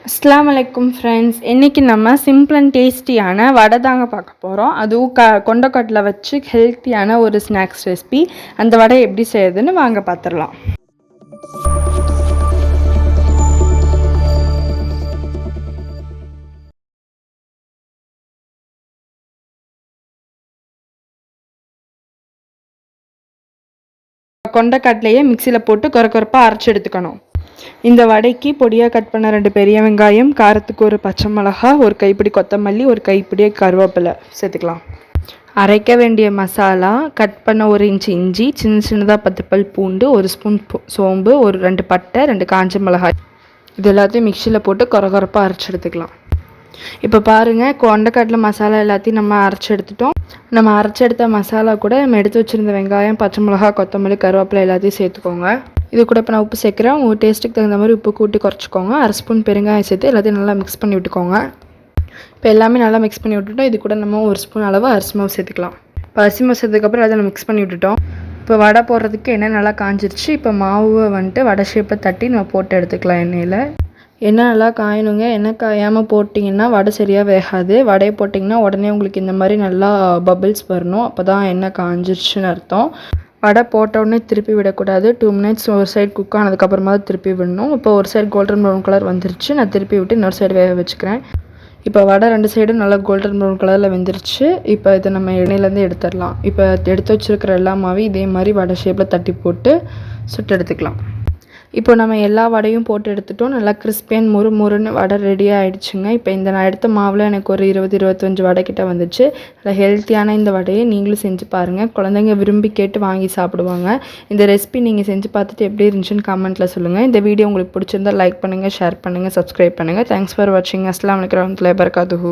அஸ்ஸலாமு அலைக்கும் ஃப்ரெண்ட்ஸ். இன்றைக்கி நம்ம சிம்பிள் அண்ட் டேஸ்டியான வடை தாங்க பார்க்க போகிறோம். அதுவும் கொண்டக்கடலை வச்சு ஹெல்த்தியான ஒரு ஸ்நாக்ஸ் ரெசிபி. அந்த வடை எப்படி செய்யுதுன்னு வாங்க பார்த்துடலாம். கொண்டக்கடலையை மிக்சியில் போட்டு கொரப்பாக அரைச்சி எடுத்துக்கணும். இந்த வடைக்கு பொடியாக கட் பண்ண 2 பெரிய வெங்காயம், காரத்துக்கு ஒரு பச்சை மிளகா, ஒரு கைப்பிடி கொத்தமல்லி, ஒரு கைப்பிடி கருவேப்பிலை சேர்த்துக்கலாம். அரைக்க வேண்டிய மசாலா: கட் பண்ண 1 இன்ச் இஞ்சி, சின்னதாக 10 பல் பூண்டு, 1 ஸ்பூன் சோம்பு, ஒரு 2 பட்டை, 2 காஞ்ச மிளகாய். இது எல்லாத்தையும் மிக்சியில் போட்டு கொரப்பாக அரைச்சி எடுத்துக்கலாம். இப்போ பாருங்கள், கொண்டக்கடலை மசாலா எல்லாத்தையும் நம்ம அரைச்சி எடுத்துட்டோம். நம்ம அரைச்சி எடுத்த மசாலா கூட நம்ம எடுத்து வச்சுருந்த வெங்காயம், பச்சை மிளகா, கொத்தமல்லி, கருவேப்பிலை எல்லாத்தையும் சேர்த்துக்கோங்க. இது கூட இப்போ நான் உப்பு சேர்க்குறேன். உங்கள் டேஸ்ட்டுக்கு தகுந்த மாதிரி உப்பு கூட்டி குறைச்சிக்கோங்க. 1 ஸ்பூன் பெருங்காயம் சேர்த்து எல்லாத்தையும் நல்லா மிக்ஸ் பண்ணி விட்டுக்கோங்க. இப்போ எல்லாமே நல்லா மிக்ஸ் பண்ணி விட்டுட்டோம். இது கூட நம்ம 1 ஸ்பூன் அளவு அரிசி மாவு சேர்த்துக்கலாம். இப்போ அரிசி மாவு சேர்த்ததுக்கப்புறம் எல்லாத்தையும் மிக்ஸ் பண்ணி விட்டுட்டோம். இப்போ வடை போடுறதுக்கு எண்ணெய் நல்லா காஞ்சிருச்சு. இப்போ மாவு வடை ஷேப்பில் தட்டி நம்ம போட்டு எடுத்துக்கலாம். எண்ணெய் நல்லா காயணுங்க. எண்ணெய் காயாமல் போட்டிங்கன்னா வடை சரியாக வேகாது. வடையை போட்டிங்கன்னா உடனே உங்களுக்கு இந்த மாதிரி நல்லா பபிள்ஸ் வரணும். அப்போ தான் எண்ணெய் காஞ்சிருச்சுன்னு அர்த்தம். வடை போட்டோடனே திருப்பி விடக்கூடாது. 2 மினிட்ஸ் ஒரு சைடு குக் ஆனதுக்கப்புறமா தான் திருப்பி விடணும். இப்போ ஒரு சைடு கோல்டன் ப்ரௌன் கலர் வந்துருச்சு. நான் திருப்பி விட்டு இன்னொரு சைடு வேக வச்சுக்கிறேன். இப்போ வடை 2 சைடும் நல்லா கோல்டன் ப்ரௌன் கலரில் வெந்துருச்சு. இப்போ இதை நம்ம எண்ணெயிலேருந்து எடுத்துடலாம். இப்போ எடுத்து வச்சுருக்கிற எல்லா மாவையும் இதே மாதிரி வடை ஷேப்பில் தட்டி போட்டு சுட்டு எடுத்துக்கலாம். இப்போ நம்ம எல்லா வடையும் போட்டு எடுத்துட்டோம். நல்லா கிறிஸ்பியன் முறுமுறுன்னு வடை ரெடியாக ஆகிடுச்சுங்க. இப்போ நான் எடுத்த மாவில் எனக்கு ஒரு 20-25 வடை கிட்ட வந்துச்சு. நல்லா ஹெல்த்தியான இந்த வடையை நீங்களும் செஞ்சு பாருங்கள். குழந்தைங்க விரும்பி கேட்டு வாங்கி சாப்பிடுவாங்க. இந்த ரெசிபி நீங்கள் செஞ்சு பார்த்துட்டு எப்படி இருந்துச்சுன்னு கமெண்ட்டில் சொல்லுங்கள். இந்த வீடியோ உங்களுக்கு பிடிச்சிருந்தால் லைக் பண்ணுங்கள், ஷேர் பண்ணுங்கள், சப்ஸ்கிரைப் பண்ணுங்கள். தேங்க்ஸ் ஃபார் வாட்சிங். அஸ்ஸலாமு அலைக்கும் வரஹ்மத்துல்லாஹி வபரகாத்துஹு.